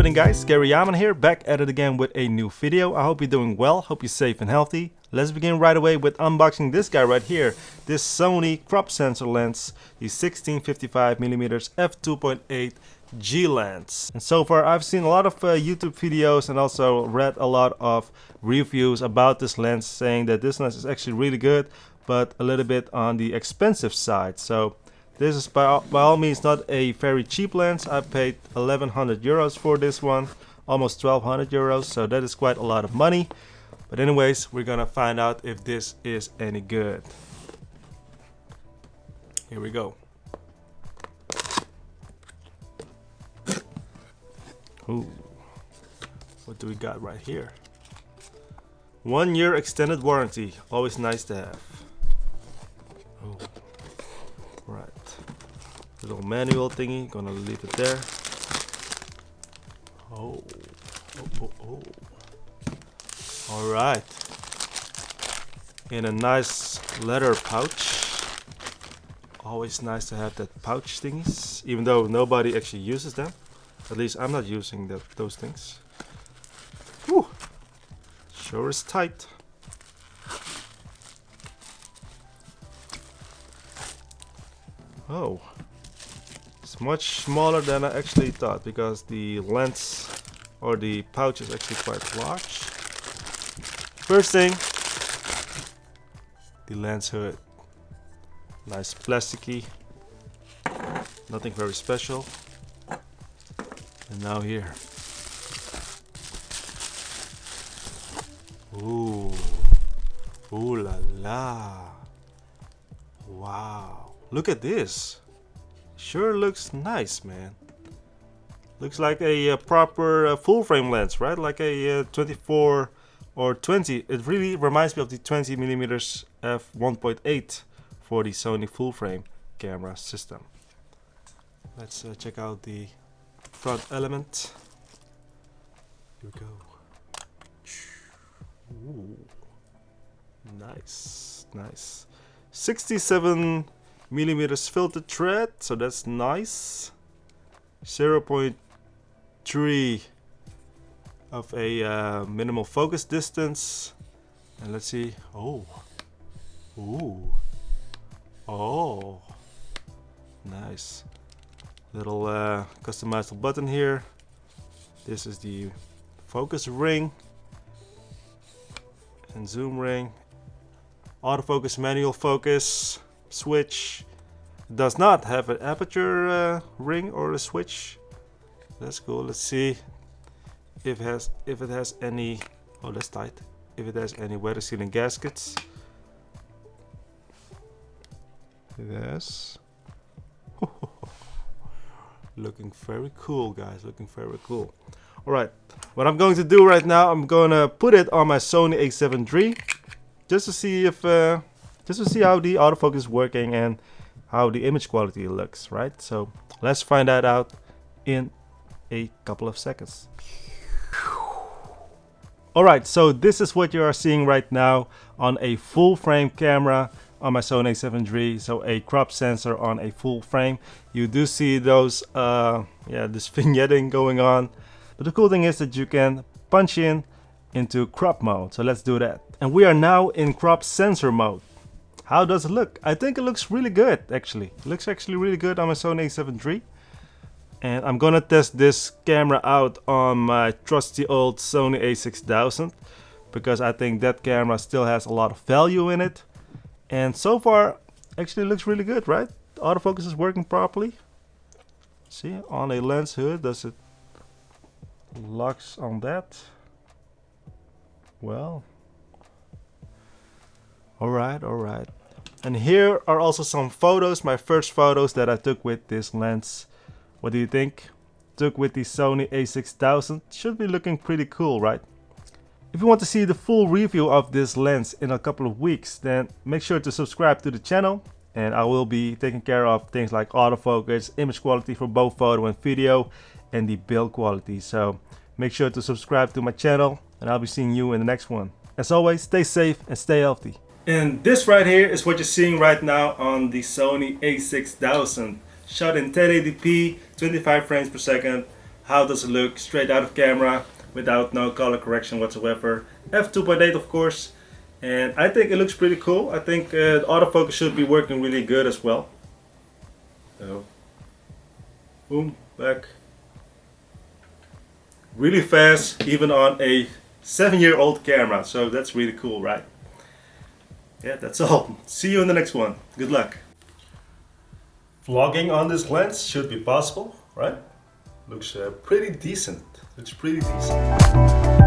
happening, guys? Gary Yaman here, back at it again with a new video. I hope you're doing well, hope you're safe and healthy. Let's begin right away with unboxing this guy right here, this Sony crop sensor lens, the 16-55mm f2.8 G lens. And so far I've seen a lot of YouTube videos and also read a lot of reviews about this lens, saying that this lens is actually really good, but a little bit on the expensive side. So this is by all means not a very cheap lens. I paid 1100 euros for this one, almost 1200 euros, so that is quite a lot of money. But anyways, we're gonna find out if this is any good. Here we go. Ooh, what do we got right here? 1 year extended warranty, always nice to have. Oh, right. Little manual thingy, gonna leave it there. Oh. All right. In a nice leather pouch. Always nice to have that pouch thingies, even though nobody actually uses them. At least I'm not using those things. Whew. Sure is tight. Oh. It's much smaller than I actually thought, because the lens or the pouch is actually quite large. First thing, the lens hood. Nice plasticky, nothing very special. And now here. Ooh, ooh la la. Wow, look at this. Sure looks nice, man. Looks like a proper full frame lens, right? Like a 24 or 20. It really reminds me of the 20mm f1.8 for the Sony full frame camera system. Let's check out the front element. Here we go. Ooh, nice, nice. 67mm filter thread, so that's nice. 0.3 of a minimal focus distance, and let's see. Oh, ooh, oh, nice. Little customizable button here. This is the focus ring and zoom ring. Autofocus, manual focus switch. Does not have an aperture ring or a switch. That's cool. Let's see if it has any. Oh, that's tight. If it has any weather sealing gaskets. It has. Looking very cool, guys. Looking very cool. All right. What I'm going to do right now, I'm gonna put it on my Sony A7 III, just to see if, just to see how the autofocus is working and how the image quality looks. Right. So let's find that out in a couple of seconds. Alright, so this is what you are seeing right now on a full frame camera on my Sony A7 III. So a crop sensor on a full frame. You do see those, this vignetting going on. But the cool thing is that you can punch into crop mode. So let's do that. And we are now in crop sensor mode. How does it look? I think it looks really good, actually. It looks actually really good on my Sony A7 III. And I'm gonna test this camera out on my trusty old Sony A6xxx, because I think that camera still has a lot of value in it. And so far, actually looks really good, right? The autofocus is working properly. See, on a lens hood, does it locks on that? Well, alright. And here are also some photos, my first photos that I took with this lens. What do you think? Took with the Sony A6xxx. Should be looking pretty cool, right? If you want to see the full review of this lens in a couple of weeks, then make sure to subscribe to the channel. And I will be taking care of things like autofocus, image quality for both photo and video, and the build quality. So make sure to subscribe to my channel, and I'll be seeing you in the next one. As always, stay safe and stay healthy. And this right here is what you're seeing right now on the Sony A6xxx. Shot in 1080p, 25 frames per second, how does it look straight out of camera without no color correction whatsoever. F2.8 of course, and I think it looks pretty cool. I think the autofocus should be working really good as well. So, boom, back. Really fast, even on a 7-year-old camera, so that's really cool, right? Yeah, that's all. See you in the next one. Good luck. Vlogging on this lens should be possible, right? Looks pretty decent. Looks pretty decent.